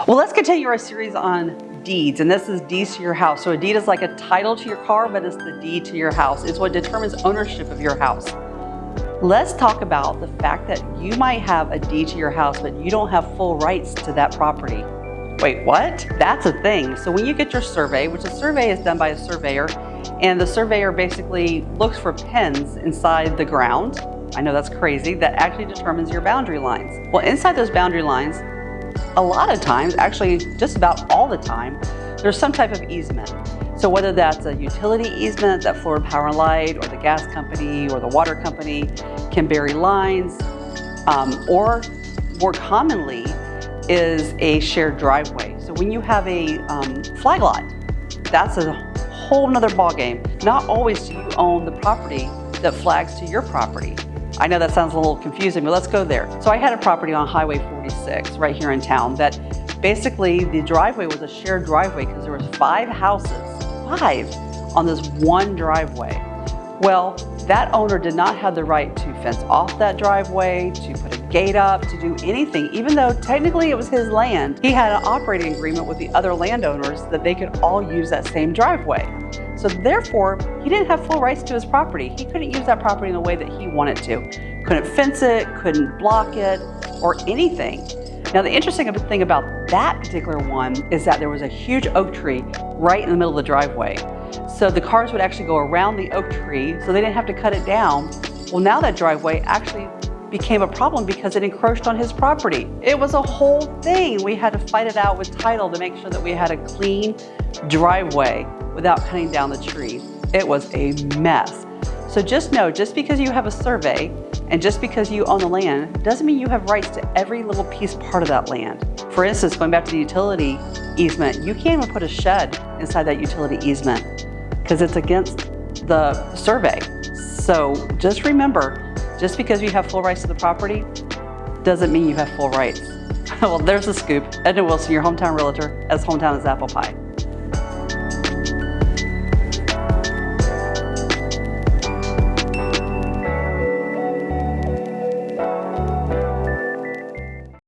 Well, let's continue our series on deeds, and this is deeds to your house. So a deed is like a title to your car, but it's the deed to your house. It's what determines ownership of your house. Let's talk about the fact that you might have a deed to your house, but you don't have full rights to that property. Wait, what? That's a thing. So when you get your survey, which a survey is done by a surveyor, and the surveyor basically looks for pins inside the ground, I know that's crazy, that actually determines your boundary lines. Well, inside those boundary lines, a lot of times, actually just about all the time, there's some type of easement. So whether that's a utility easement that Florida Power and Light or the gas company or the water company can bury lines, or more commonly is a shared driveway. So when you have a flag lot, that's a whole nother ballgame. Not always do you own the property that flags to your property. I know that sounds a little confusing, but let's go there. So I had a property on Highway 46 right here in town that basically the driveway was a shared driveway because there was 5 houses, 5 on this one driveway. Well, that owner did not have the right to fence off that driveway, to put a gate up, to do anything, even though technically it was his land. He had an operating agreement with the other landowners that they could all use that same driveway. So therefore, he didn't have full rights to his property. He couldn't use that property in the way that he wanted to. Couldn't fence it, couldn't block it, or anything. Now the interesting thing about that particular one is that there was a huge oak tree right in the middle of the driveway. So the cars would actually go around the oak tree, so they didn't have to cut it down. Well, now that driveway actually became a problem because it encroached on his property. It was a whole thing. We had to fight it out with title to make sure that we had a clean driveway without cutting down the tree. It was a mess. So just know, just because you have a survey and just because you own the land doesn't mean you have rights to every little piece part of that land. For instance, going back to the utility easement, you can't even put a shed inside that utility easement because it's against the survey. So just remember, just because you have full rights to the property doesn't mean you have full rights. Well, there's the scoop. Edna Wilson, your hometown realtor, as hometown as apple pie.